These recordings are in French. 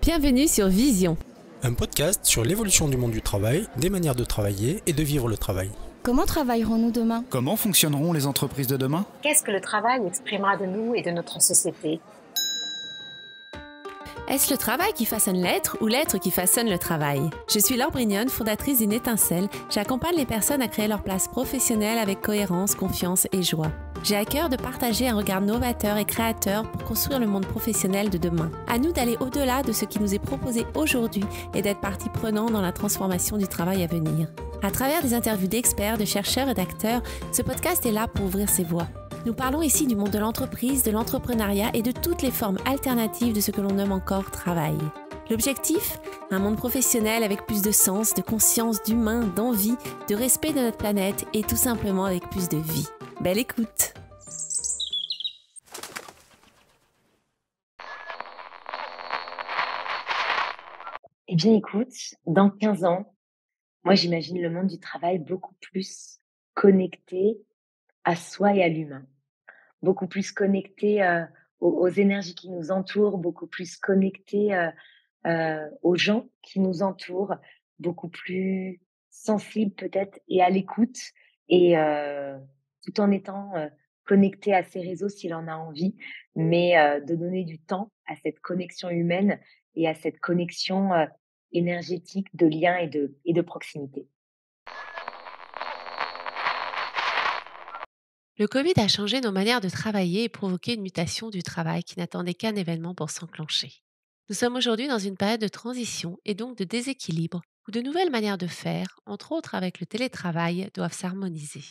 Bienvenue sur Vision. Un podcast sur l'évolution du monde du travail, des manières de travailler et de vivre le travail. Comment travaillerons-nous demain ? Comment fonctionneront les entreprises de demain ? Qu'est-ce que le travail exprimera de nous et de notre société ? Est-ce le travail qui façonne l'être ou l'être qui façonne le travail ? Je suis Laure Brignone, fondatrice d'une étincelle. J'accompagne les personnes à créer leur place professionnelle avec cohérence, confiance et joie. J'ai à cœur de partager un regard novateur et créateur pour construire le monde professionnel de demain. À nous d'aller au-delà de ce qui nous est proposé aujourd'hui et d'être partie prenante dans la transformation du travail à venir. À travers des interviews d'experts, de chercheurs et d'acteurs, ce podcast est là pour ouvrir ses voies. Nous parlons ici du monde de l'entreprise, de l'entrepreneuriat et de toutes les formes alternatives de ce que l'on nomme encore travail. L'objectif ? Un monde professionnel avec plus de sens, de conscience, d'humain, d'envie, de respect de notre planète et tout simplement avec plus de vie. Belle écoute! Eh bien écoute, dans 15 ans, moi j'imagine le monde du travail beaucoup plus connecté à soi et à l'humain. Beaucoup plus connecté aux énergies qui nous entourent, beaucoup plus connecté aux gens qui nous entourent, beaucoup plus sensible peut-être et à l'écoute et tout en étant connecté à ses réseaux s'il en a envie, mais de donner du temps à cette connexion humaine et à cette connexion énergétique de lien et de proximité. Le Covid a changé nos manières de travailler et provoqué une mutation du travail qui n'attendait qu'un événement pour s'enclencher. Nous sommes aujourd'hui dans une période de transition et donc de déséquilibre où de nouvelles manières de faire, entre autres avec le télétravail, doivent s'harmoniser.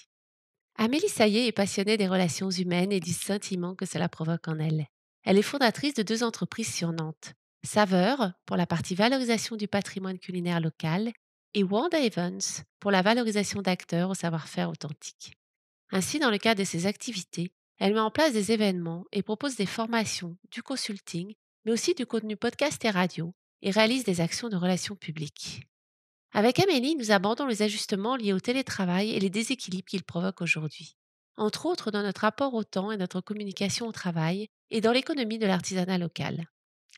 Amélie Saillé est passionnée des relations humaines et du sentiment que cela provoque en elle. Elle est fondatrice de 2 entreprises sur Nantes. Saveur pour la partie valorisation du patrimoine culinaire local et Wanda Evans pour la valorisation d'acteurs au savoir-faire authentique. Ainsi, dans le cadre de ses activités, elle met en place des événements et propose des formations, du consulting, mais aussi du contenu podcast et radio, et réalise des actions de relations publiques. Avec Amélie, nous abordons les ajustements liés au télétravail et les déséquilibres qu'il provoque aujourd'hui, entre autres dans notre rapport au temps et notre communication au travail, et dans l'économie de l'artisanat local.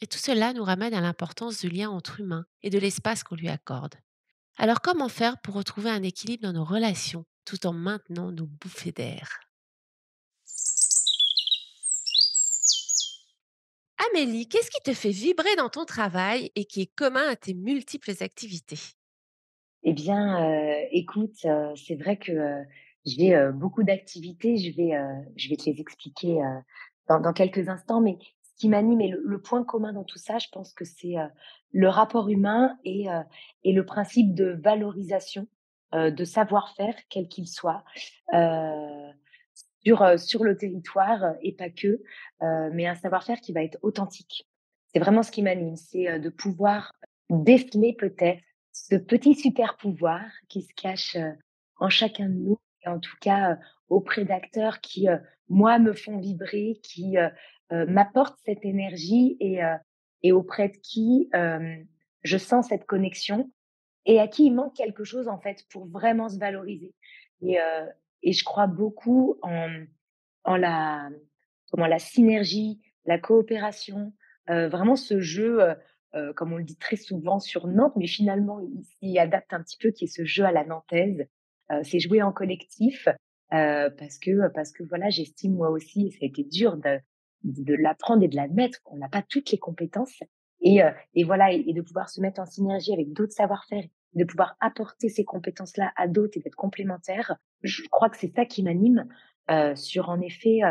Et tout cela nous ramène à l'importance du lien entre humains et de l'espace qu'on lui accorde. Alors comment faire pour retrouver un équilibre dans nos relations tout en maintenant nos bouffées d'air ? Amélie, qu'est-ce qui te fait vibrer dans ton travail et qui est commun à tes multiples activités ? Eh bien, écoute, c'est vrai que j'ai beaucoup d'activités. Je vais te les expliquer dans quelques instants. Mais ce qui m'anime et le point commun dans tout ça, je pense que c'est le rapport humain et le principe de valorisation de savoir-faire, quel qu'il soit, euh, sur le territoire et pas que, mais un savoir-faire qui va être authentique. C'est vraiment ce qui m'anime, c'est de pouvoir déceler peut-être ce petit super pouvoir qui se cache en chacun de nous et en tout cas auprès d'acteurs qui, moi, me font vibrer, qui m'apportent cette énergie et auprès de qui je sens cette connexion et à qui il manque quelque chose en fait pour vraiment se valoriser. Et, euh, et je crois beaucoup en la synergie, la coopération, vraiment ce jeu, comme on le dit très souvent sur Nantes, mais finalement il s'y adapte un petit peu, qui est ce jeu à la nantaise. C'est jouer en collectif, parce que voilà, j'estime moi aussi, et ça a été dur de l'apprendre et de l'admettre, qu'on n'a pas toutes les compétences et voilà et de pouvoir se mettre en synergie avec d'autres savoir-faire, de pouvoir apporter ces compétences-là à d'autres et d'être complémentaires. Je crois que c'est ça qui m'anime, sur en effet,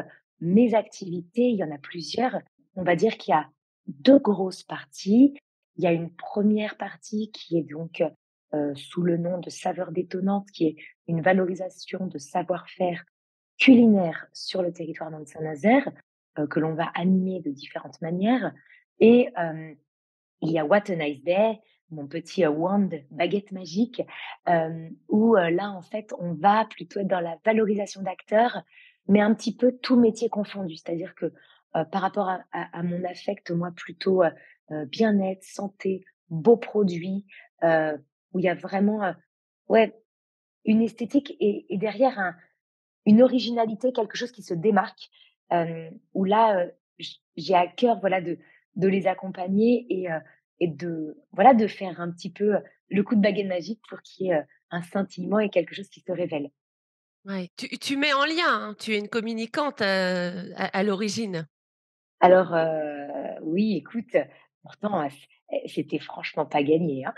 mes activités. Il y en a plusieurs. On va dire qu'il y a 2 grosses parties. Il y a une première partie qui est donc, sous le nom de Saveurs détonnantes, qui est une valorisation de savoir-faire culinaire sur le territoire de Saint-Nazaire, que l'on va animer de différentes manières et il y a What a Nice Day, mon petit wand, baguette magique, où là, en fait, on va plutôt être dans la valorisation d'acteurs, mais un petit peu tout métier confondu. C'est-à-dire que par rapport à mon affect, moi, plutôt bien-être, santé, beaux produits, où il y a vraiment ouais, une esthétique et derrière une originalité, quelque chose qui se démarque, où là, j'ai à cœur voilà, de les accompagner et de faire un petit peu, le coup de baguette magique pour qu'il y ait, un scintillement et quelque chose qui se révèle. Ouais. Tu mets en lien, hein, tu es une communicante, à l'origine? Alors, oui, écoute, pourtant, c'était franchement pas gagné, hein.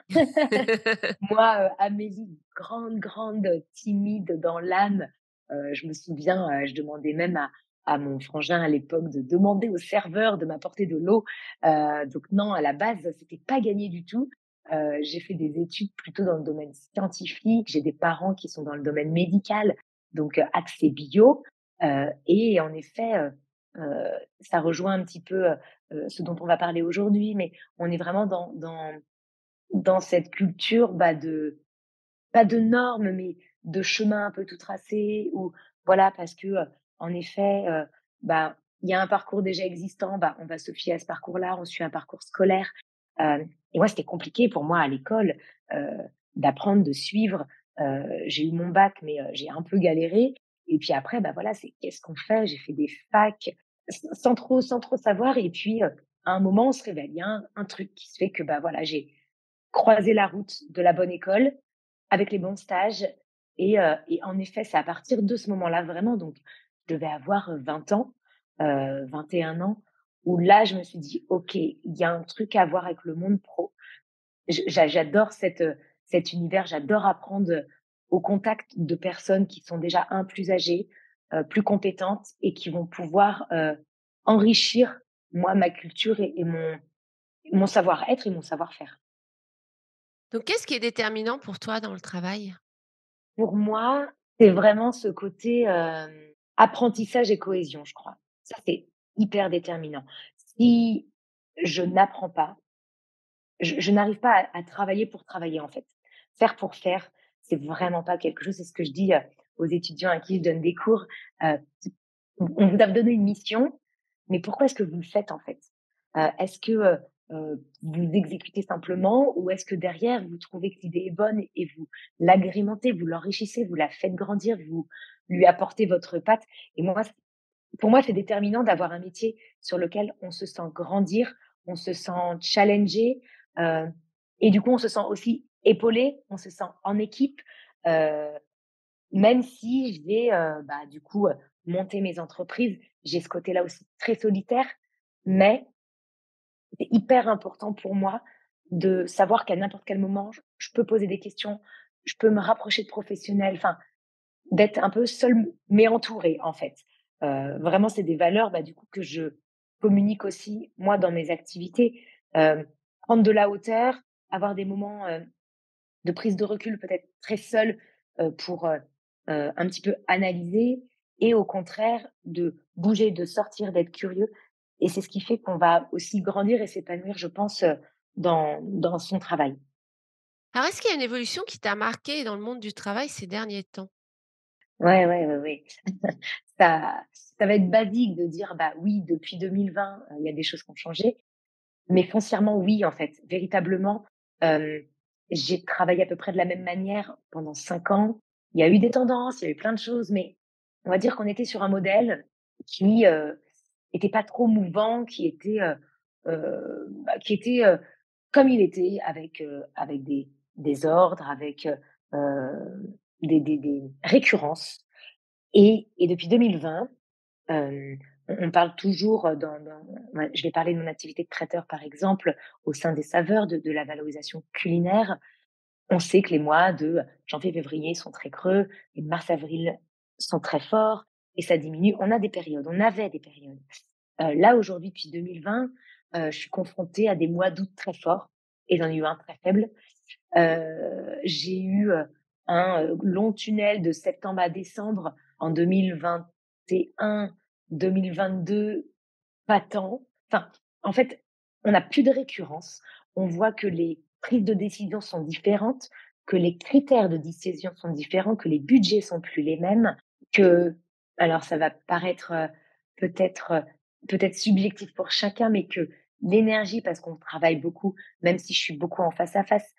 Moi, Amélie, grande, timide dans l'âme, je me souviens, je demandais même à mon frangin à l'époque de demander au serveur de m'apporter de l'eau. Donc non, à la base, c'était pas gagné du tout. J'ai fait des études plutôt dans le domaine scientifique. J'ai des parents qui sont dans le domaine médical, donc axé bio. Et en effet, ça rejoint un petit peu, ce dont on va parler aujourd'hui, mais on est vraiment dans cette culture, bah, de pas de normes, mais de chemins un peu tout tracés ou voilà, parce que, en effet, bah, il y a un parcours déjà existant, bah, on va se fier à ce parcours-là, on suit un parcours scolaire. Et moi, c'était compliqué pour moi à l'école, heu, d'apprendre, de suivre. J'ai eu mon bac, mais, j'ai un peu galéré et puis après, bah, voilà, c'est qu'est-ce qu'on fait? J'ai fait des facs sans trop savoir et puis, à un moment, on se réveille. Il y a un truc qui se fait que, bah, voilà, j'ai croisé la route de la bonne école, avec les bons stages et en effet, c'est à partir de ce moment-là vraiment donc je devais avoir, 20 ans, 21 ans, où là, je me suis dit: «OK, il y a un truc à voir avec le monde pro». J'adore cet univers, j'adore apprendre, au contact de personnes qui sont déjà, plus âgées, plus compétentes et qui vont pouvoir, enrichir, moi, ma culture et mon savoir-être et mon savoir-faire. Donc qu'est-ce qui est déterminant pour toi dans le travail? Pour moi, c'est vraiment ce côté, apprentissage et cohésion, je crois. Ça, c'est hyper déterminant. Si je n'apprends pas, je n'arrive pas à travailler pour travailler, en fait. Faire pour faire, c'est vraiment pas quelque chose c'est ce que je dis, aux étudiants à qui je donne des cours, heu, on vous a donné une mission, mais pourquoi est-ce que vous le faites, en fait? Est-ce que, vous exécutez simplement ou est-ce que derrière vous trouvez que l'idée est bonne et vous l'agrémentez, vous l'enrichissez, vous la faites grandir, vous lui apportez votre patte? Et moi, pour moi, c'est déterminant d'avoir un métier sur lequel on se sent grandir, on se sent challengé, heu et du coup, on se sent aussi épaulé, on se sent en équipe, heu même si je vais, bah, du coup, monter mes entreprises, j'ai ce côté-là aussi très solitaire, mais c'est hyper important pour moi de savoir qu'à n'importe quel moment, je peux poser des questions, je peux me rapprocher de professionnels, enfin, d'être un peu seule mais entourée, en fait. Vraiment, c'est des valeurs, bah, du coup, que je communique aussi, moi, dans mes activités. Prendre de la hauteur, avoir des moments, de prise de recul peut-être très seul, pour, un petit peu analyser et au contraire de bouger, de sortir, d'être curieux et c'est ce qui fait qu'on va aussi grandir et s'épanouir, je pense, dans son travail. Alors est-ce qu'il y a une évolution qui t'a marquée dans le monde du travail ces derniers temps? Ouais, ouais, ouais, ouais. Ça va être basique de dire: «Bah, oui, depuis 2020, il y a des choses qui ont changé». Mais foncièrement, oui, en fait, véritablement, hem, j'ai travaillé à peu près de la même manière pendant 5 ans. Il y a eu des tendances, il y a eu plein de choses, mais on va dire qu'on était sur un modèle qui, était pas trop mouvant, qui était, comme il était avec des ordres, avec, des récurrences et depuis 2020, on parle toujours, ouais, je vais parler de mon activité de traiteur, par exemple, au sein des saveurs, de la valorisation culinaire. On sait que les mois de janvier, février sont très creux, et mars, avril sont très forts et ça diminue. On a des périodes, on avait des périodes. Là, aujourd'hui, depuis 2020, je suis confrontée à des mois d'août très forts et j'en ai eu un très faible. J'ai eu, un, long tunnel de septembre à décembre en 2021-2022, pas tant. Enfin, en fait, on n'a plus de récurrence. On voit que les prises de décision sont différentes, que les critères de décision sont différents, que les budgets sont plus les mêmes, que alors ça va paraître, peut-être, peut-être subjectif pour chacun, mais que l'énergie parce qu'on travaille beaucoup, même si je suis beaucoup en face à face,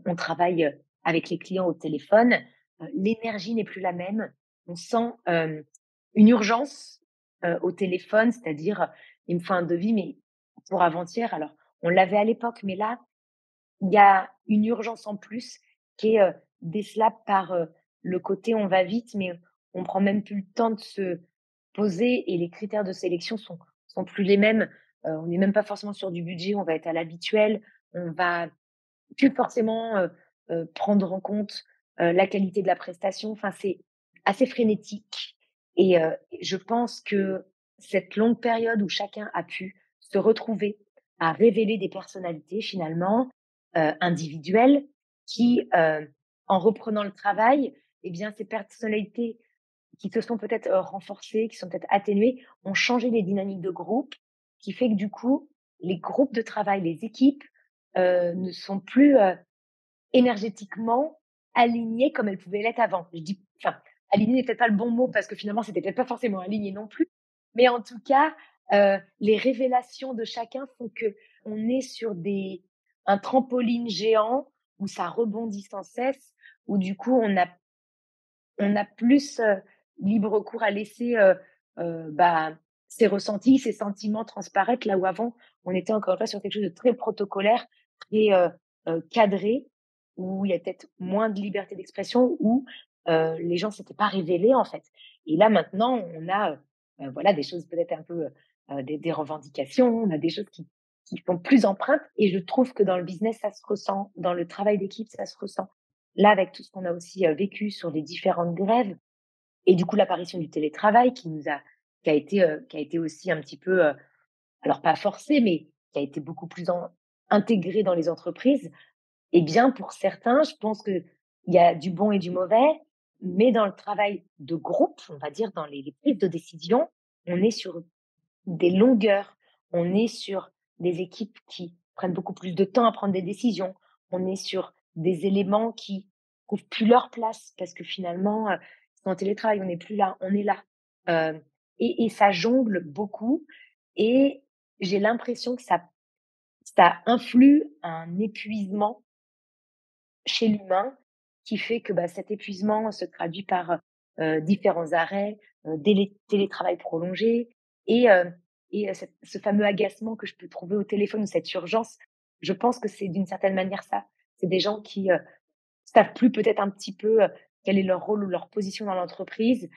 on travaille, avec les clients au téléphone, l'énergie n'est plus la même. On sent, une urgence, au téléphone, c'est-à-dire, il me faut un devis, mais pour avant-hier. Alors, On l'avait à l'époque, mais là, il y a une urgence en plus qui est, décelable par, le côté on va vite, mais on prend même plus le temps de se poser et les critères de sélection sont plus les mêmes. On n'est même pas forcément sur du budget, on va être à l'habituel. On va plus forcément, prendre en compte, la qualité de la prestation. Enfin, c'est assez frénétique et je pense que cette longue période où chacun a pu se retrouver à révéler des personnalités finalement, individuelles qui, en reprenant le travail et bien, ces personnalités qui se sont peut-être, renforcées, qui sont peut-être atténuées, ont changé les dynamiques de groupe, qui fait que du coup, les groupes de travail, les équipes, ne sont plus, énergétiquement alignées comme elles pouvaient l'être avant. Je dis enfin, alignées n'est peut-être pas le bon mot parce que finalement, c'était peut-être pas forcément aligné non plus. Mais en tout cas, les révélations de chacun font que on est sur un trampoline géant où ça rebondit sans cesse, où du coup on a plus, libre cours à laisser, bah, ses ressentis, ses sentiments transparaître, là où avant, on était encore une fois sur quelque chose de très protocolaire, très, cadré, où il y a peut-être moins de liberté d'expression, où, les gens s'étaient pas révélés, en fait. Et là, maintenant, on a, voilà, des choses peut-être un peu, des revendications, on a des choses qui font plus empreinte et je trouve que dans le business, ça se ressent, dans le travail d'équipe, ça se ressent. Là, avec tout ce qu'on a aussi, vécu sur les différentes grèves et du coup l'apparition du télétravail qui a été aussi un petit peu, alors pas forcé, mais qui a été beaucoup plus intégré dans les entreprises. Et bien pour certains, je pense qu'il y a du bon et du mauvais, mais dans le travail de groupe, on va dire dans les prises de décision, on est sur des longueurs, on est sur des équipes qui prennent beaucoup plus de temps à prendre des décisions, on est sur des éléments qui trouvent plus leur place parce que finalement, c'est en télétravail, on n'est plus là, on est là. Et ça jongle beaucoup et j'ai l'impression que ça influe un épuisement chez l'humain qui fait que, bah, cet épuisement se traduit par, différents arrêts, télétravail prolongé et ce fameux agacement que je peux trouver au téléphone ou cette urgence, je pense que c'est d'une certaine manière ça. C'est des gens qui, savent plus peut-être un petit peu, quel est leur rôle ou leur position dans l'entreprise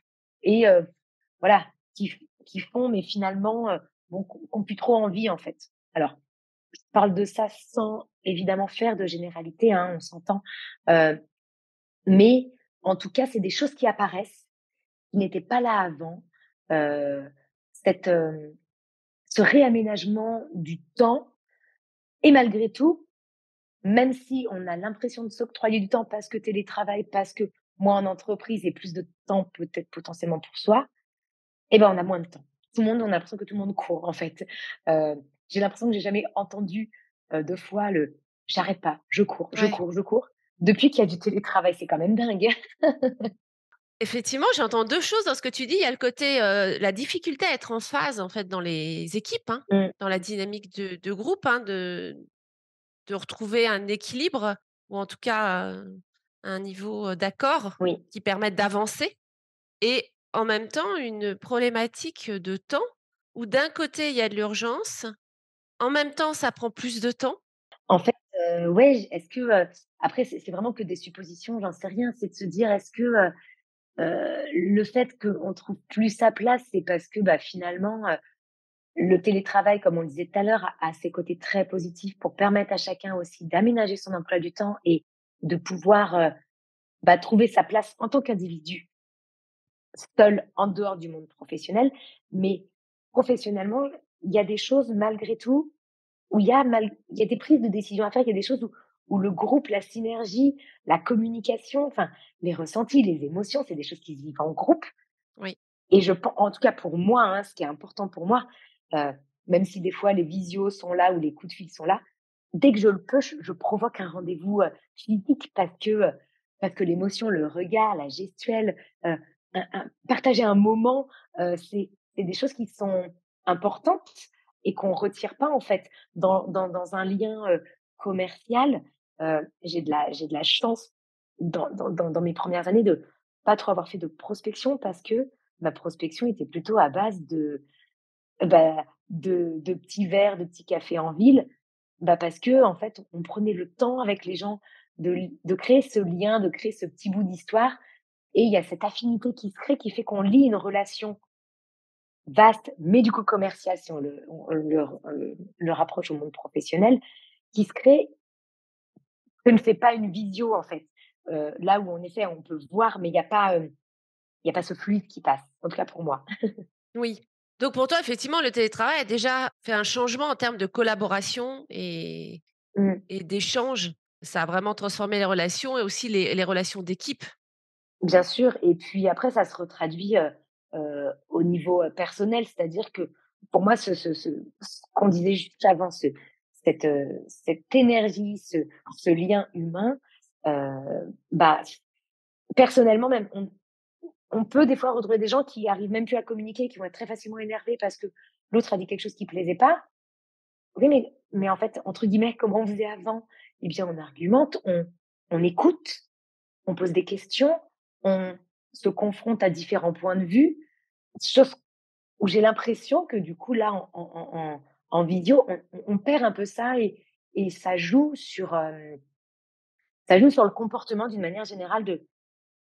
et voilà, qui font mais finalement, bon, qui plus trop envie, en fait. Alors je parle de ça sans évidemment faire de généralité, hein, on s'entend. Heu, mais en tout cas, c'est des choses qui apparaissent, qui n'étaient pas là avant. Heu, cette, ce réaménagement du temps et malgré tout, même si on a l'impression de s'octroyer du temps parce que télétravail, parce que moins en entreprise et plus de temps peut-être potentiellement pour soi, eh ben, on a moins de temps. Tout le monde on a l'impression que tout le monde court, en fait. Heu, j'ai l'impression que j'ai jamais entendu, 2 fois le: «J'arrête pas, je cours, je Ouais. cours, je cours», depuis qu'il y a du télétravail, c'est quand même dingue. Effectivement, j'entends 2 choses dans ce que tu dis. Il y a le côté, la difficulté à être en phase, en fait, dans les équipes, hein, Mmh, dans la dynamique de groupe, hein, de retrouver un équilibre ou en tout cas, un niveau, d'accord oui. qui permette d'avancer et en même temps une problématique, de temps où d'un côté il y a de l'urgence, en même temps ça prend plus de temps. En fait, ouais, est-ce que, après c'est vraiment que des suppositions, j'en sais rien. C'est de se dire, est-ce que, le fait qu'on trouve plus sa place, c'est parce que, bah, finalement, le télétravail, comme on le disait tout à l'heure, a ses côtés très positifs pour permettre à chacun aussi d'aménager son emploi du temps et de pouvoir, bah, trouver sa place en tant qu'individu, seul en dehors du monde professionnel. Mais professionnellement, il y a des choses malgré tout où il y a des prises de décision à faire, il y a des choses où le groupe, la synergie, la communication, enfin les ressentis, les émotions, c'est des choses qui se vivent en groupe. Oui, Et en tout cas pour moi, hein, ce qui est important pour moi, heu, même si des fois les visios sont là ou les coups de fil sont là, dès que je le peux, je provoque un rendez-vous, physique parce que l'émotion, le regard, la gestuelle, partager un moment, c'est des choses qui sont importantes et qu'on retire pas en fait dans un lien, commercial. J'ai de la chance dans mes premières années de pas trop avoir fait de prospection parce que ma prospection était plutôt à base de, bah, de petits verres, de petits cafés en ville, Bah, parce que en fait, on prenait le temps avec les gens de créer ce lien, de créer ce petit bout d'histoire et il y a cette affinité qui se crée, qui fait qu'on lie une relation vaste, mais du coup commerciale, si on le rapproche au monde professionnel, qui se crée, que ne fait pas une visio, en fait. Là où en effet, on peut voir, mais il y a pas ce fluide qui passe, en tout cas pour moi. Oui. Donc pour toi, effectivement, le télétravail a déjà fait un changement en termes de collaboration Mmh. et d'échange. Ça a vraiment transformé les relations et aussi les relations d'équipe. Bien sûr et puis après ça se retraduit, au niveau, personnel. C'est-à-dire que pour moi ce qu'on disait juste avant, cette énergie, ce lien humain, bah, personnellement même, on peut des fois retrouver des gens qui arrivent même plus à communiquer, qui vont être très facilement énervés parce que l'autre a dit quelque chose qui plaisait pas. Oui, mais en fait, entre guillemets, «comment on faisait avant?» Eh bien, on argumente, on écoute, on pose des questions, on se confronte à différents points de vue, chose où j'ai l'impression que du coup, là, en vidéo, on perd un peu ça et ça joue sur le comportement d'une manière générale de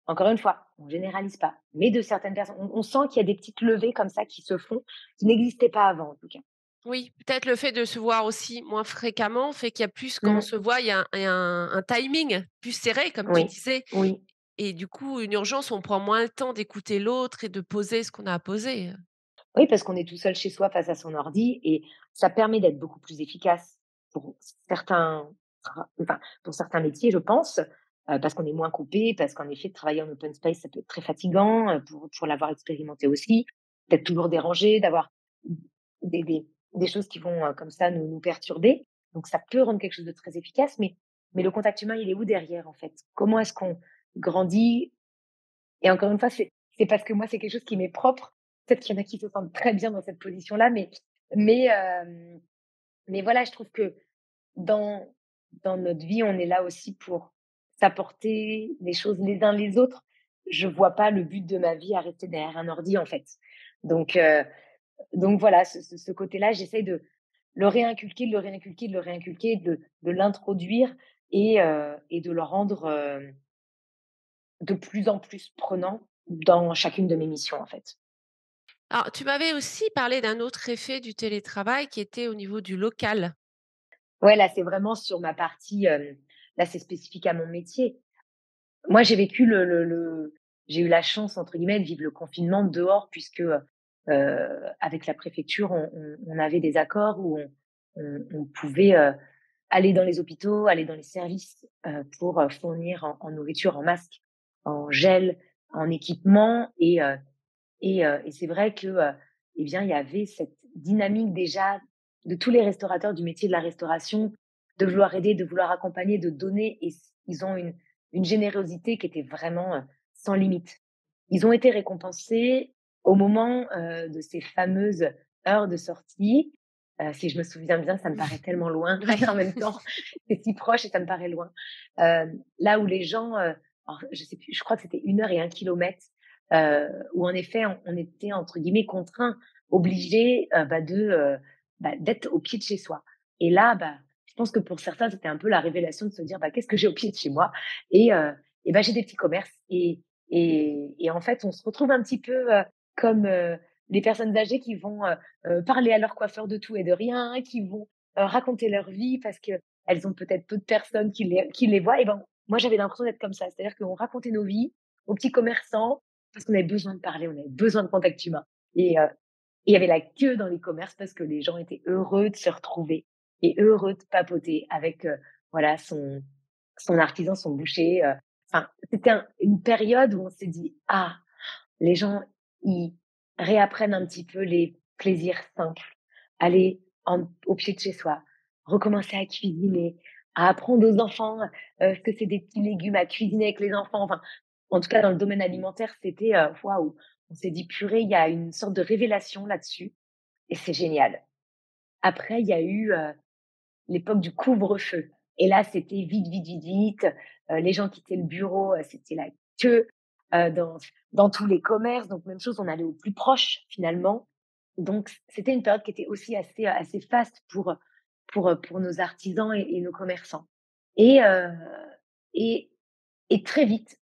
encore une fois, on généralise pas, mais de certaines personnes. On sent qu'il y a des petites levées comme ça qui se font, qui n'existaient pas avant, en tout cas. Oui, peut-être le fait de se voir aussi moins fréquemment fait qu'il y a plus quand on Mmh. se voit, il y a un timing plus serré comme tu Oui, disais oui. et du coup, une urgence, on prend moins le temps d'écouter l'autre et de poser ce qu'on a à poser. Oui, parce qu'on est tout seul chez soi face à son ordi et ça permet d'être beaucoup plus efficace pour certains pour certains métiers, je pense, parce qu'on est moins coupé, parce qu'en effet, travailler en open space, ça peut être très fatigant, pour l'avoir expérimenté aussi. D'être toujours dérangé, d'avoir des choses qui vont, comme ça nous perturber. Donc ça peut rendre quelque chose de très efficace, mais le contact humain, il est où derrière, en fait? Comment est-ce qu'on grandit et encore une fois, c'est parce que moi, c'est quelque chose qui m'est propre. Peut-être qu'il y en a qui se sentent très bien dans cette position-là, mais hem, mais voilà, je trouve que dans dans notre vie, on est là aussi pour s'apporter des choses les uns les autres. Je vois pas le but de ma vie à rester derrière un ordi, en fait. Donc heu, donc voilà, ce côté-là, j'essaye de le réinculquer, de le réinculquer, de le réinculquer, de l'introduire et de le rendre, de plus en plus prenant dans chacune de mes missions, en fait. Alors, tu m'avais aussi parlé d'un autre effet du télétravail qui était au niveau du local. Ouais, là, c'est vraiment sur ma partie, là, c'est spécifique à mon métier. Moi, j'ai vécu le j'ai eu «la chance» entre guillemets de vivre le confinement dehors puisque, avec la préfecture, on avait des accords où on pouvait, aller dans les hôpitaux, aller dans les services, pour, fournir en nourriture, en masques, en gel, en équipement et c'est vrai que, eh bien, il y avait cette dynamique déjà de tous les restaurateurs du métier de la restauration, de vouloir aider, de vouloir accompagner, de donner et ils ont une générosité qui était vraiment, sans limite. Ils ont été récompensés au moment, de ces fameuses heures de sortie. Si je me souviens bien, ça me paraît tellement loin et en Oui. même temps, c'est si proche et ça me paraît loin. Là où les gens, alors je sais plus, je crois que c'était 1 heure et 1 kilomètre, où en effet on était entre guillemets «contraints», obligés, d'être au pied de chez soi et là, je pense que pour certains, c'était un peu la révélation de se dire: «Qu'est-ce que j'ai au pied de chez moi?» et heu j'ai des petits commerces et en fait, on se retrouve un petit peu, comme, les personnes âgées qui vont, parler à leur coiffeur de tout et de rien, qui vont, raconter leur vie parce qu'elles ont peut-être peu de personnes qui les voient et moi, j'avais l'impression d'être comme ça. C'est-à-dire qu'on racontait nos vies aux petits commerçants parce qu'on avait besoin de parler, on avait besoin de contact humain et il y avait la queue dans les commerces parce que les gens étaient heureux de se retrouver et heureux de papoter avec, voilà, son artisan, son boucher, enfin, c'était une période où on s'est dit: «Ah, les gens, ils réapprennent un petit peu les plaisirs simples, aller au pied de chez soi, recommencer à cuisiner, à apprendre aux enfants, ce que c'est des petits légumes, à cuisiner avec les enfants». Enfin, en tout cas, dans le domaine alimentaire, c'était, waouh! On s'est dit: «Purée, il y a une sorte de révélation là-dessus et c'est génial». Après, il y a eu, l'époque du couvre-feu et là, c'était vite, vite, vite, vite, les gens quittaient le bureau, c'était la queue, dans tous les commerces, donc même chose, on allait au plus proche finalement. Donc c'était une période qui était aussi assez, assez faste pour nos artisans et nos commerçants. Et et et très vite,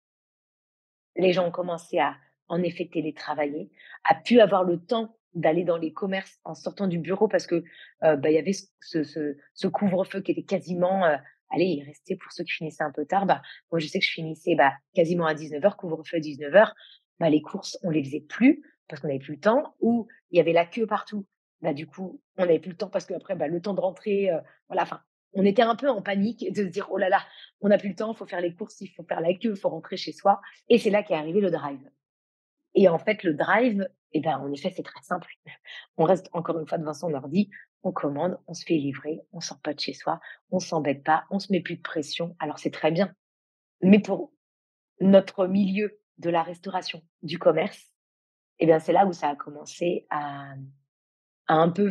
les gens ont commencé à, en effet, télétravailler, à pu avoir le temps d'aller dans les commerces en sortant du bureau parce que, il y avait ce couvre-feu qui était quasiment, allez, il restait pour ceux qui finissaient un peu tard, moi je sais que je finissais, quasiment à 19 heures, couvre-feu 19 heures. Les courses, on les faisait plus parce qu'on n'avait plus le temps, ou il y avait la queue partout. Du coup, on n'avait plus le temps parce qu'après, le temps de rentrer, voilà, enfin, on était un peu en panique de se dire: «Oh là là, on n'a plus le temps, il faut faire les courses, il faut faire la queue, il faut rentrer chez soi». Et c'est là qu'est arrivé le drive. Et en fait, le drive, en effet, c'est très simple. On reste encore une fois devant son ordi, on commande, on se fait livrer, on sort pas de chez soi, on s'embête pas, on se met plus de pression. Alors c'est très bien. Mais pour notre milieu de la restauration, du commerce, c'est là où ça a commencé à un peu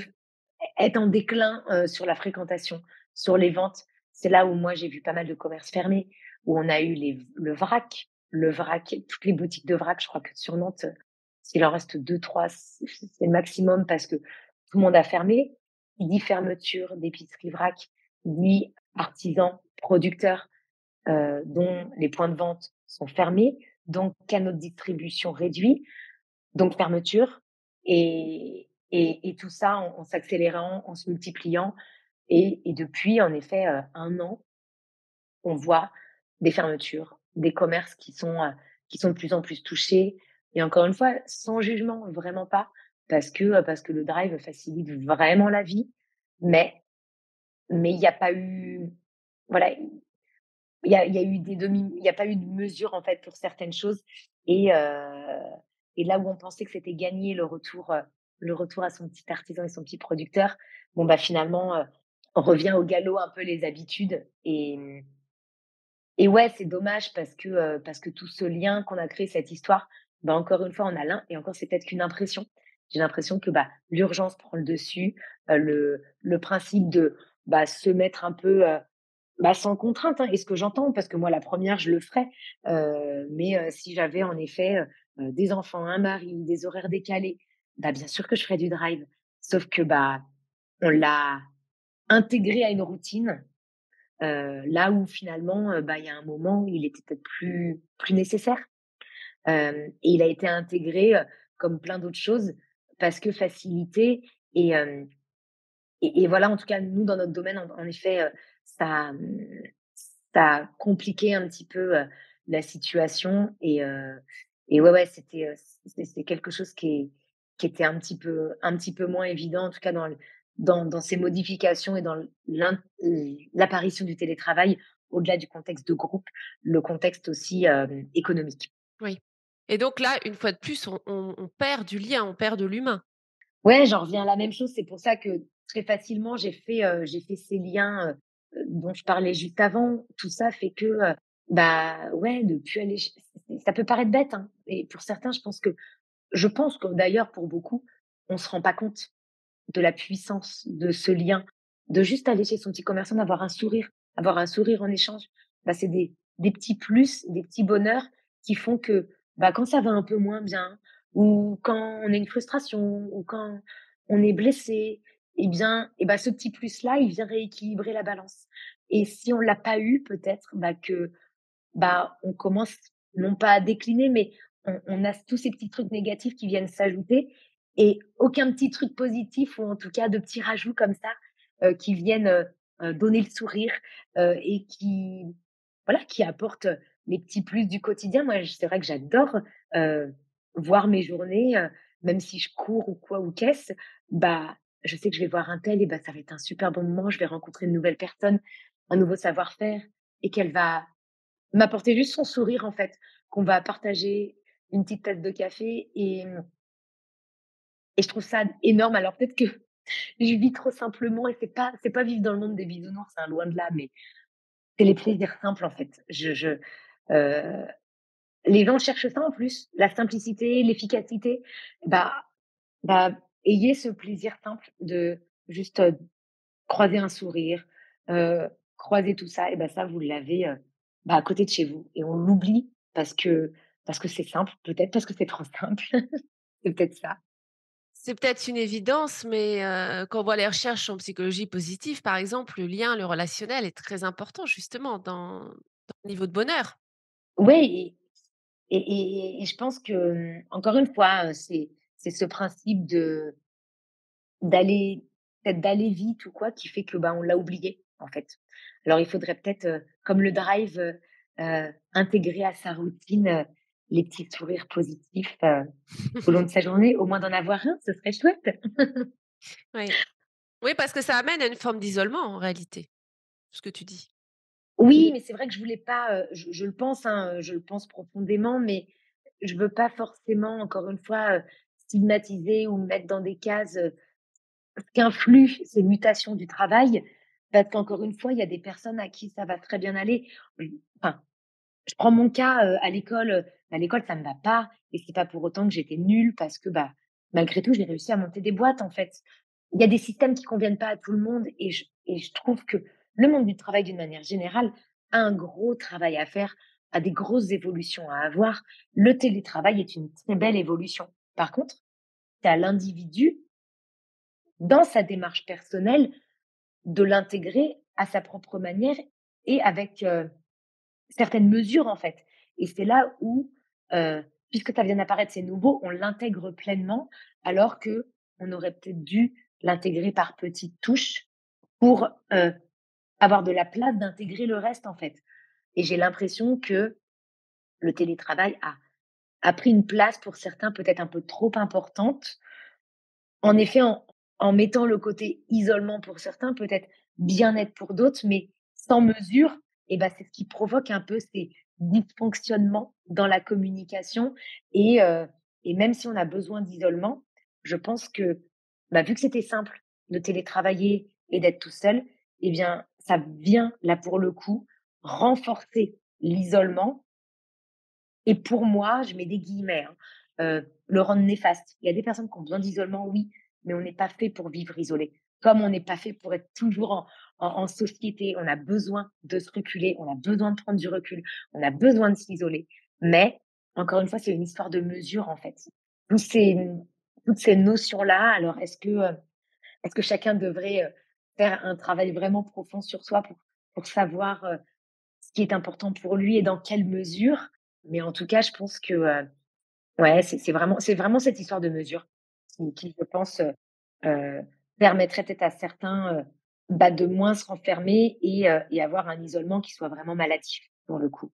être en déclin, sur la fréquentation, sur les ventes. C'est là où moi j'ai vu pas mal de commerces fermés, où on a eu le vrac, toutes les boutiques de vrac. Je crois que sur Nantes, s'il en reste deux trois, c'est le maximum parce que tout le monde a fermé. Qui dit fermeture d'épicerie vrac, dit artisans, producteurs, dont les points de vente sont fermés, donc canaux de distribution réduits, donc fermeture. Et tout ça en s'accélérant, en se multipliant. Et depuis, en effet, 1 an, on voit des fermetures, des commerces qui sont de plus en plus touchés. Et encore une fois, sans jugement, vraiment pas, parce que le drive facilite vraiment la vie. Mais il y a pas eu, voilà, il y a eu il y a pas eu de mesure, en fait, pour certaines choses. Et là où on pensait que c'était gagné, le retour à son petit artisan et son petit producteur, finalement, on revient au galop un peu les habitudes. Et ouais, c'est dommage parce que tout ce lien qu'on a créé, cette histoire, encore une fois, on a l'un et encore, c'est peut-être qu'une impression. J'ai l'impression que, l'urgence prend le dessus, le principe de, se mettre un peu, sans contrainte, hein. Et ce que j'entends, parce que moi la première je le ferais, mais si j'avais en effet, des enfants, un mari, des horaires décalés, bien sûr que je ferais du drive. Sauf que, on l'a intégré à une routine, là où finalement, il y a un moment, il était peut-être plus nécessaire. Et il a été intégré, comme plein d'autres choses, parce que facilité. Et voilà, en tout cas, nous, dans notre domaine, en effet, ça, ça a compliqué un petit peu, la situation. Et ouais, ouais, c'est quelque chose qui était un petit peu moins évident, en tout cas dans ces modifications et dans l'apparition du télétravail, au-delà du contexte de groupe, le contexte aussi, économique. Oui. Et donc là, une fois de plus, on perd du lien, on perd de l'humain. Ouais, j'en reviens à la même chose. C'est pour ça que très facilement, j'ai fait ces liens, dont je parlais juste avant. Tout ça fait que, ouais, de plus aller ch ça peut paraître bête, hein, et pour certains, je pense que d'ailleurs pour beaucoup, on se rend pas compte de la puissance de ce lien, de juste aller chez son petit commerçant, avoir un sourire en échange. C'est des petits plus, des petits bonheurs qui font que, quand ça va un peu moins bien, ou quand on a une frustration, ou quand on est blessé, ce petit plus-là, il vient rééquilibrer la balance. Et si on l'a pas eu, peut-être, on commence non pas à décliner, mais on a tous ces petits trucs négatifs qui viennent s'ajouter, et aucun petit truc positif, ou en tout cas de petits rajouts comme ça, qui viennent, donner le sourire, et qui apportent les petits plus du quotidien. Moi, c'est vrai que j'adore, heu, voir mes journées, même si je cours ou quoi ou qu'est-ce, je sais que je vais voir un tel, et ça va être un super bon moment. Je vais rencontrer une nouvelle personne, un nouveau savoir-faire, et qu'elle va m'apporter juste son sourire, en fait, qu'on va partager une petite tasse de café. Et je trouve ça énorme. Alors peut-être que je vis trop simplement, et c'est pas vivre dans le monde des bisounours, hein, loin de là, mais c'est les plaisirs simples, en fait. Heu, les gens cherchent ça en plus, la simplicité, l'efficacité. Bah bah, ayez ce plaisir simple de juste, croiser un sourire, heu, croiser tout ça, ça vous l'avez, à côté de chez vous, et on l'oublie parce que c'est simple, peut-être parce que c'est trop simple. C'est peut-être ça. C'est peut-être une évidence, mais quand on voit les recherches en psychologie positive, par exemple, le lien, le relationnel est très important justement dans le niveau de bonheur. Ouais et je pense que, encore une fois, c'est ce principe d'aller peut-être d'aller vite ou quoi qui fait que, bah, on l'a oublié, en fait. Alors il faudrait peut-être, comme le drive, intégrer à sa routine, les petits sourires positifs, au long de sa journée, au moins d'en avoir un, ce serait chouette. Oui. Oui, parce que ça amène à une forme d'isolement en réalité, ce que tu dis. Oui, mais c'est vrai que je voulais pas, je le pense, hein, je le pense profondément, mais je veux pas forcément, encore une fois, stigmatiser ou mettre dans des cases, ce qu'influent ces mutations du travail. Parce qu'encore une fois, il y a des personnes à qui ça va très bien aller. Enfin, je prends mon cas, à l'école ça me va pas et c'est pas pour autant que j'étais nulle parce que, bah, malgré tout j'ai réussi à monter des boîtes, en fait. Il y a des systèmes qui conviennent pas à tout le monde et je trouve que le monde du travail d'une manière générale a un gros travail à faire, a des grosses évolutions à avoir. Le télétravail est une très belle évolution. Par contre, c'est à l'individu, dans sa démarche personnelle, de l'intégrer à sa propre manière et avec, certaines mesures, en fait. Et c'est là où, puisque ça vient d'apparaître, c'est nouveau, on l'intègre pleinement, alors que on aurait peut-être dû l'intégrer par petites touches pour, avoir de la place d'intégrer le reste, en fait. Et j'ai l'impression que le télétravail a pris une place pour certains peut-être un peu trop importante. En effet, en mettant le côté isolement pour certains, peut-être bien-être pour d'autres, mais sans mesure et bah, c'est ce qui provoque un peu ces dysfonctionnements dans la communication et heu et même si on a besoin d'isolement, je pense que, bah, vu que c'était simple de télétravailler et d'être tout seul et bien, ça vient là, pour le coup, renforcer l'isolement et pour moi, je mets des guillemets, hein, le rendre néfaste. Il y a des personnes qui ont besoin d'isolement, oui, mais on n'est pas fait pour vivre isolé. Comme on n'est pas fait pour être toujours en société, on a besoin de se reculer, on a besoin de prendre du recul, on a besoin de s'isoler. Mais encore une fois, c'est une histoire de mesure, en fait. Tous ces, toutes ces notions-là, alors est-ce que chacun devrait, faire un travail vraiment profond sur soi pour savoir, ce qui est important pour lui et dans quelle mesure? Mais en tout cas, je pense que, ouais, c'est vraiment cette histoire de mesure qui je pense, heu, permettrait peut-être à certains, bah, de moins se renfermer et avoir un isolement qui soit vraiment maladif, pour le coup.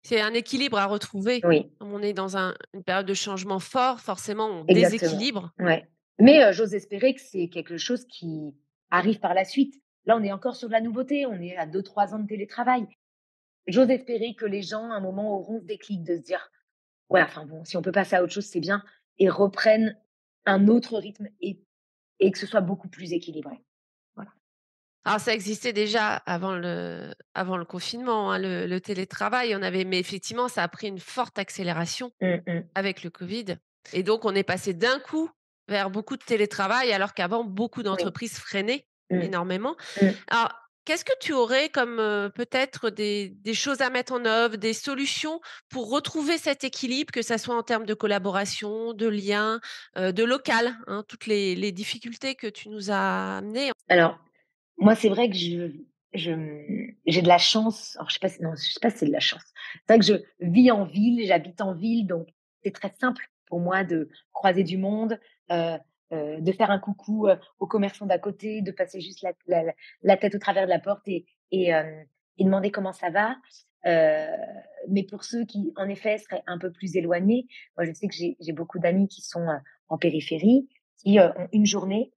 C'est un équilibre à retrouver. Oui, Comme on est dans une période de changement fort, forcément on exactement. déséquilibre. Ouais. Mais, j'ose espérer que c'est quelque chose qui arrive par la suite. Là, on est encore sur de la nouveauté, on est à 2 3 ans de télétravail. J'ose espérer que les gens, à un moment, auront ce déclic de se dire: «Ouais, enfin bon, si on peut passer à autre chose, c'est bien» et reprennent un autre rythme et que ce soit beaucoup plus équilibré. Voilà. Alors ça existait déjà avant le confinement, hein, le télétravail, mais effectivement ça a pris une forte accélération Mmh mh. avec le Covid et donc on est passé d'un coup vers beaucoup de télétravail alors qu'avant beaucoup Oui. d'entreprises freinaient Mmh. énormément. Mmh. Alors, qu'est-ce que tu aurais comme, peut-être des choses à mettre en œuvre, des solutions pour retrouver cet équilibre, que ça soit en termes de collaboration, de lien, de local, hein, toutes les difficultés que tu nous as amenées? Alors, moi, c'est vrai que j'ai de la chance, alors je sais pas si non, je sais pas si c'est de la chance. C'est vrai que je vis en ville, j'habite en ville, donc c'est très simple pour moi de croiser du monde, heu de faire un coucou, aux commerçants d'à côté, de passer juste la tête au travers de la porte et demander comment ça va. Heu, mais pour ceux qui, en effet, seraient un peu plus éloignés, moi, je sais que j'ai beaucoup d'amis qui sont, en périphérie, qui, ont une journée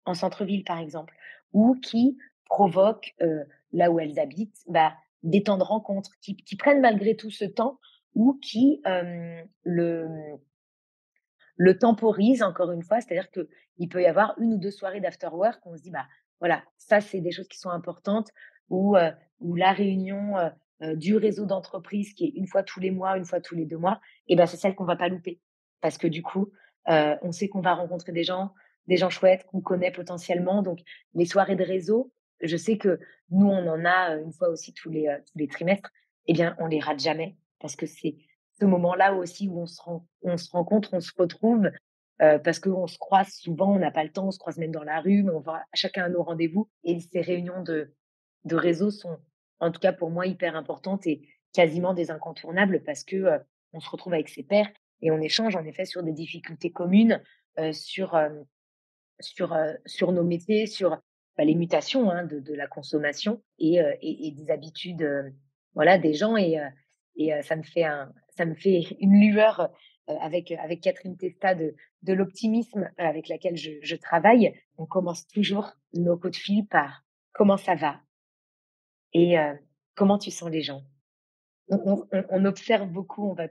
en centre-ville, par exemple, ou qui provoquent, là où elles habitent, bah, des temps de rencontre, qui prennent malgré tout ce temps ou qui, le temporisent encore une fois. C'est-à-dire qu'il peut y avoir une ou 2 soirées d'after work où on se dit: «Bah, voilà, ça, c'est des choses qui sont importantes» ou la réunion, du réseau d'entreprise qui est une fois tous les mois, une fois tous les 2 mois et ben, c'est celle qu'on va pas louper. Parce que du coup, on sait qu'on va rencontrer des gens chouettes qu'on connaît potentiellement. Donc les soirées de réseau, je sais que nous, on en a, une fois aussi tous les trimestres et bien, on les rate jamais parce que c'est ce moment-là aussi où on se rencontre, on se retrouve, parce qu'on se croise souvent, on n'a pas le temps, on se croise même dans la rue, mais on va chacun à nos rendez-vous et ces réunions de réseau sont, en tout cas pour moi, hyper importantes et quasiment des incontournables parce que, on se retrouve avec ses pairs et on échange en effet sur des difficultés communes, sur, sur nos métiers, sur, les mutations, hein, de la consommation et des habitudes, voilà, des gens et ça me fait une lueur, avec Catherine Testa de l'optimisme, avec laquelle je travaille. On commence toujours nos coups de fil par: «Comment ça va?» et «Comment tu sens les gens?» On observe beaucoup, on va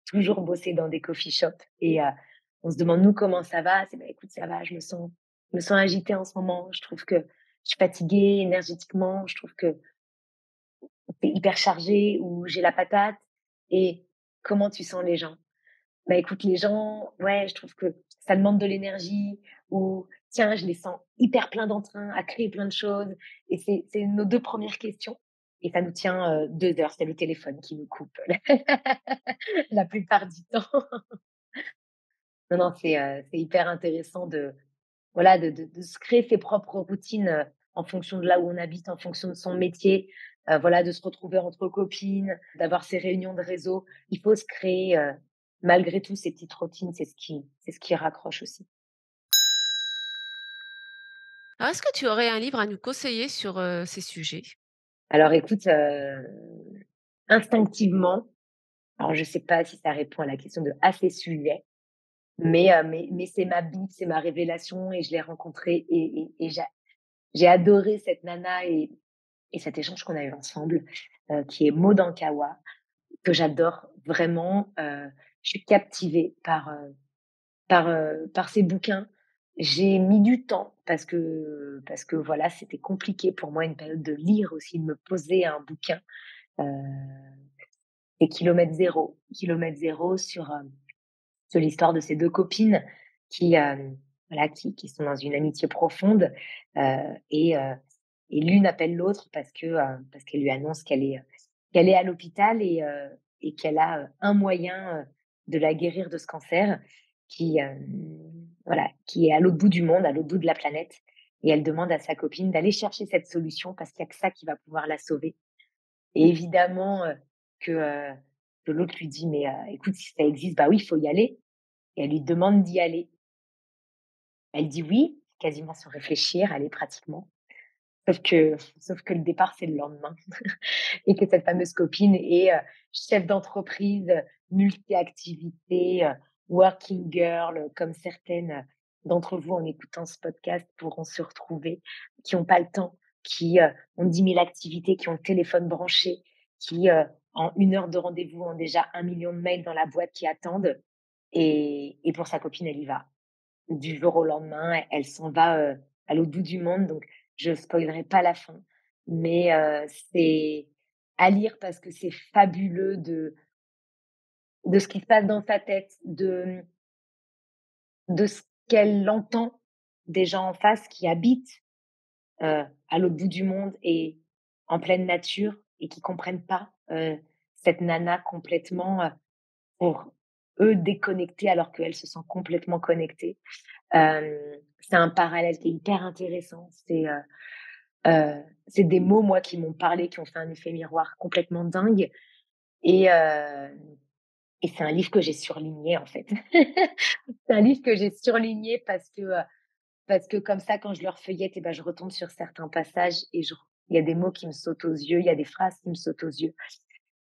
toujours bosser dans des coffee shops et on se demande: «Nous, comment ça va?» C'est: «Bah, écoute, ça va, je me sens agitée en ce moment, je trouve que je suis fatiguée énergétiquement, je trouve que c'est hyper chargé» ou «J'ai la patate» et «Comment tu sens les gens?» «Bah, écoute, les gens, ouais, je trouve que ça demande de l'énergie» ou «Tiens, je les sens hyper pleins d'entrain à créer plein de choses» et c'est nos 2 premières questions et ça nous tient, 2 heures. C'est le téléphone qui nous coupe la plupart du temps. Non, non, c'est hyper intéressant de voilà, de se créer ses propres routines, en fonction de là où on habite, en fonction de son métier, voilà, de se retrouver entre copines, d'avoir ces réunions de réseau. Il faut se créer, malgré tout ces petites routines, c'est ce qui raccroche aussi. Alors, est-ce que tu aurais un livre à nous conseiller sur, ces sujets? Alors écoute, instinctivement, alors je sais pas si ça répond à la question de «à ces sujets», mais c'est ma bible, c'est ma révélation et je l'ai rencontrée et j'ai adoré cette nana et cet échange qu'on a eu ensemble, qui est Maud Ankawa, que j'adore vraiment, je suis captivée par ses bouquins. J'ai mis du temps parce que voilà, c'était compliqué pour moi une période de lire aussi, de me poser un bouquin, heu et Kilomètre zéro sur l'histoire de ces 2 copines qui, voilà, qui sont dans une amitié profonde, heu et heu et l'une appelle l'autre parce qu'elle lui annonce qu'elle est à l'hôpital et qu'elle a, un moyen, de la guérir de ce cancer qui, voilà, qui est à l'autre bout du monde, à l'autre bout de la planète et elle demande à sa copine d'aller chercher cette solution parce qu'il y a que ça qui va pouvoir la sauver et évidemment, que, heu, que l'autre lui dit: «Mais, écoute, si ça existe, bah oui, il faut y aller» et elle lui demande d'y aller. Elle dit: «Oui», quasiment sans réfléchir, allez, pratiquement. Sauf que le départ, c'est le lendemain et que cette fameuse copine est, chef d'entreprise, multi-activités, working girl, comme certaines, d'entre vous en écoutant ce podcast pourront se retrouver, qui ont pas le temps, qui, ont 10 000 activités, qui ont le téléphone branché, qui, en 1 heure de rendez-vous ont déjà 1 million de mails dans la boîte qui attendent et pour sa copine, elle y va. Du jour au lendemain, elle s'en va, à l'autre bout du monde, donc je spoilerai pas la fin. Mais, c'est à lire parce que c'est fabuleux de ce qui se passe dans sa tête, de ce qu'elle entend des gens en face qui habitent, à l'autre bout du monde et en pleine nature et qui comprennent pas, cette nana complètement, pour eux déconnectée alors qu'elle se sent complètement connectée. C'est un parallèle qui est hyper intéressant. C'est des mots, moi, qui m'ont parlé, qui ont fait un effet miroir complètement dingue et heu et c'est un livre que j'ai surligné, en fait. C'est un livre que j'ai surligné parce que comme ça, quand je le refeuillette et ben, je retombe sur certains passages et je il y a des mots qui me sautent aux yeux, il y a des phrases qui me sautent aux yeux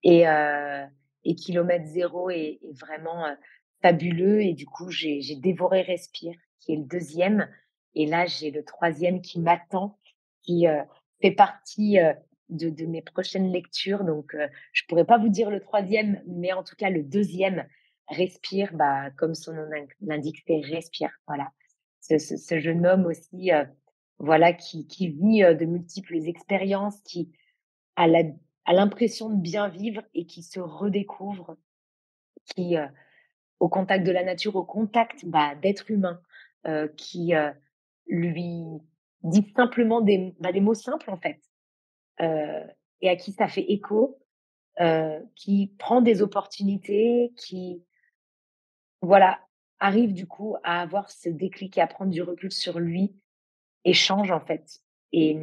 et heu et Kilomètre zéro est vraiment, fabuleux et du coup, j'ai dévoré Respire, qui est le deuxième et là, j'ai le troisième qui m'attend, qui, fait partie, de mes prochaines lectures donc je pourrais pas vous dire le troisième, mais en tout cas le deuxième, Respire, bah, comme son nom l'indique, c'est respire, voilà. Ce jeune homme aussi, voilà, qui vit, de multiples expériences, qui a la a l'impression de bien vivre et qui se redécouvre, qui, au contact de la nature, au contact, bah, d'êtres humains, qui, lui dit simplement des mots simples, en fait, heu et à qui ça fait écho, qui prend des opportunités, qui voilà, arrive du coup à avoir ce déclic et à prendre du recul sur lui et change en fait. Et,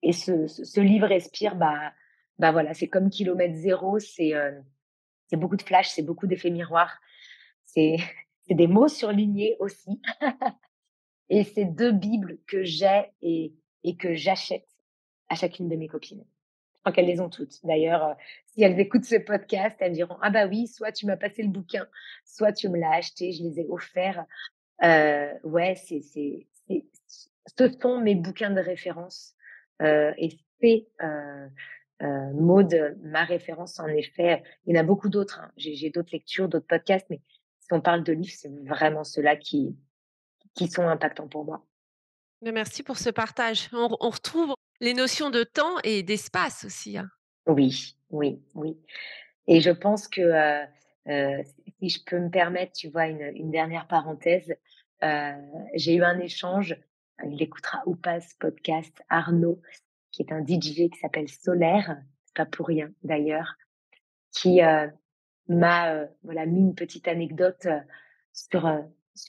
et ce livre Respire, bah voilà, c'est comme kilomètre zéro, c'est beaucoup de flash, c'est beaucoup d'effets miroirs, c'est c'est des mots surlignés aussi. Et c'est 2 bibles que j'ai et que j'achète à chacune de mes copines. Je crois qu'elles les ont toutes. D'ailleurs, si elles écoutent ce podcast, elles me diront: «Ah bah oui, soit tu m'as passé le bouquin, soit tu me l'as acheté, je les ai offerts». Ouais, ce sont mes bouquins de référence, et c'est, Maud, ma référence en effet. Il y en a beaucoup d'autres, hein. J'ai d'autres lectures, d'autres podcasts, mais si on parle de livres, c'est vraiment ceux-là qui sont impactants pour moi. Mais merci pour ce partage. On retrouve les notions de temps et d'espace aussi, hein. Oui, oui, oui, et je pense que, si je peux me permettre, tu vois, une dernière parenthèse, heu, j'ai eu un échange, il écoutera ou pas ce podcast, Arnaud, qui est un DJ qui s'appelle Solaire, c'est pas pour rien d'ailleurs, qui, m'a, voilà, mis une petite anecdote, sur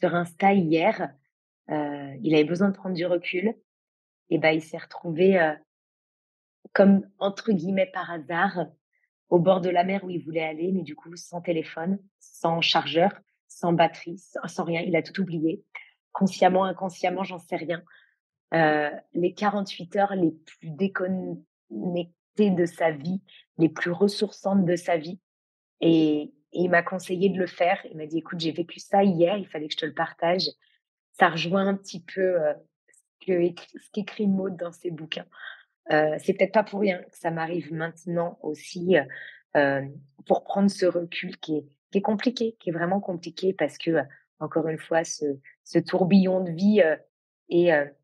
Insta hier. Il avait besoin de prendre du recul et bah, il s'est retrouvé, comme entre guillemets «par hasard», au bord de la mer où il voulait aller, mais du coup sans téléphone, sans chargeur, sans batterie, sans rien. Il a tout oublié. Consciemment, inconsciemment, j'en sais rien. Les 48 heures les plus déconnectées de sa vie, les plus ressourçantes de sa vie, et il m'a conseillé de le faire. Il m'a dit: «Écoute, j'ai vécu ça hier, il fallait que je te le partage». Ça rejoint un petit peu, ce qu'écrit Maud dans ses bouquins. C'est peut-être pas pour rien que ça m'arrive maintenant aussi, pour prendre ce recul qui est compliqué, qui est vraiment compliqué parce que, encore une fois, ce tourbillon de vie, est,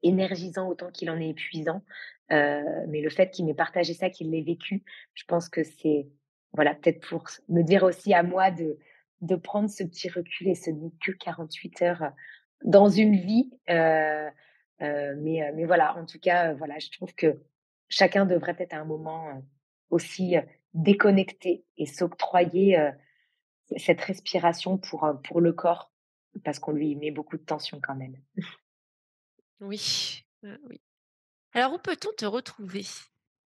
énergisant autant qu'il en est épuisant. Mais le fait qu'il m'ait partagé ça, qu'il l'ait vécu, je pense que c'est, voilà, peut-être pour me dire aussi à moi de prendre ce petit recul et ce n'est que 48 heures, dans une vie. Mais voilà, en tout cas, voilà, je trouve que chacun devrait peut-être à un moment, aussi, déconnecter et s'octroyer, cette respiration pour le corps, parce qu'on lui met beaucoup de tension quand même. Oui, oui. Alors où peut-on te retrouver?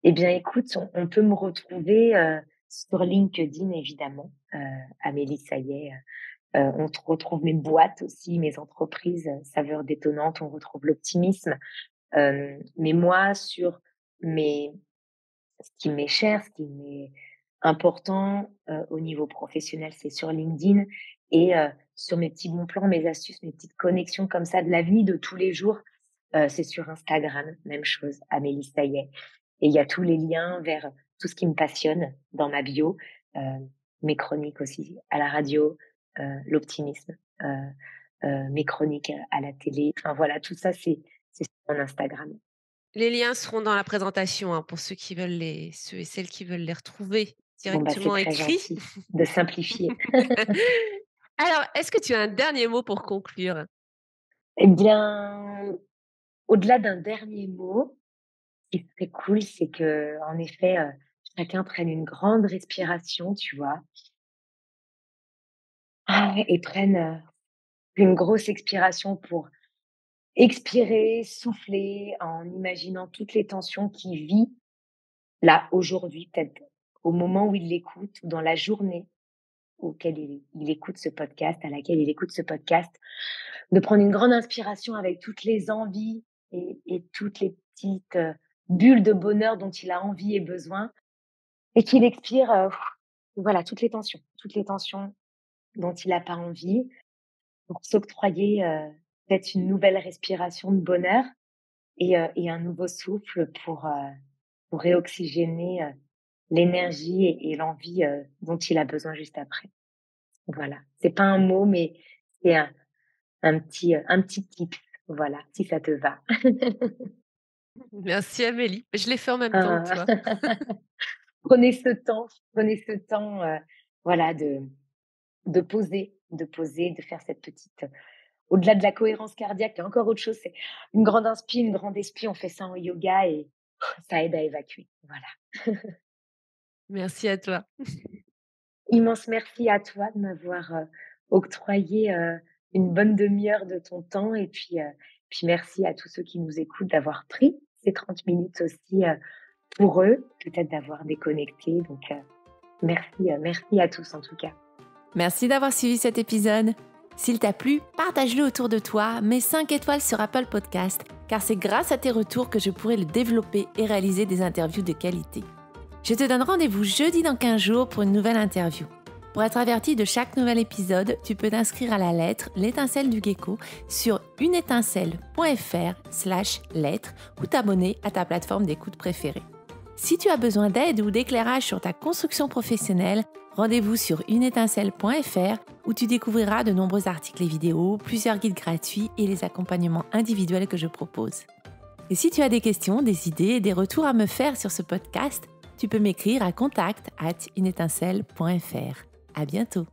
Eh bien, écoute, on peut me retrouver, sur LinkedIn évidemment, Amélie Saillet. On retrouve mes boîtes aussi, mes entreprises, Saveurs détonnantes, on retrouve l'optimisme. Mais moi, sur mes ce qui m'est cher, ce qui m'est important, au niveau professionnel, c'est sur LinkedIn, et sur mes petits bons plans, mes astuces, mes petites connexions comme ça de la vie de tous les jours, c'est sur Instagram, même chose, Amélie Saillet, et il y a tous les liens vers tout ce qui me passionne dans ma bio, heu, mes chroniques aussi à la radio, l'optimisme, heu mes chroniques à la télé, enfin voilà, tout ça, c'est sur mon Instagram. Les liens seront dans la présentation, hein, pour ceux et celles qui veulent les retrouver Bon, bah, c'est directement très écrits. gentil de simplifier. Alors, est-ce que tu as un dernier mot pour conclure? Eh bien, au-delà d'un dernier mot, ce qui serait cool, c'est qu'en effet, chacun prenne une grande respiration, tu vois? Et prenne, une grosse expiration pour expirer, souffler, en imaginant toutes les tensions qu'il vit là, aujourd'hui, peut-être au moment où il l'écoute ou dans la journée auquel il écoute ce podcast, à laquelle il écoute ce podcast. De prendre une grande inspiration avec toutes les envies et toutes les petites, bulles de bonheur dont il a envie et besoin, et qu'il expire, voilà, toutes les tensions dont il a pas envie, pour s'octroyer, peut-être une nouvelle respiration de bonheur, et un nouveau souffle pour réoxygéner, l'énergie et l'envie, dont il a besoin juste après. Voilà, c'est pas un mot, mais c'est un petit tip, voilà, si ça te va. Merci Amélie. Je l'ai fait en même temps que Ah, toi. prenez ce temps, voilà, de poser, de faire cette petite, au-delà de la cohérence cardiaque, il y a encore autre chose, c'est une grande inspi, une grande expire, on fait ça en yoga et ça aide à évacuer, voilà. Merci à toi. Immense merci à toi de m'avoir, octroyé une bonne demi-heure de ton temps. Et puis merci à tous ceux qui nous écoutent d'avoir pris ces 30 minutes aussi pour eux, peut-être d'avoir déconnecté. Donc, merci à tous en tout cas. Merci d'avoir suivi cet épisode. S'il t'a plu, partage-le autour de toi, mets 5 étoiles sur Apple Podcast, car c'est grâce à tes retours que je pourrai le développer et réaliser des interviews de qualité. Je te donne rendez-vous jeudi dans 15 jours pour une nouvelle interview. Pour être averti de chaque nouvel épisode, tu peux t'inscrire à la lettre L'étincelle du gecko sur uneétincelle.fr/lettre ou t'abonner à ta plateforme d'écoute préférée. Si tu as besoin d'aide ou d'éclairage sur ta construction professionnelle, rendez-vous sur uneétincelle.fr où tu découvriras de nombreux articles et vidéos, plusieurs guides gratuits et les accompagnements individuels que je propose. Et si tu as des questions, des idées et des retours à me faire sur ce podcast, tu peux m'écrire à contact@uneétincelle.fr. À bientôt.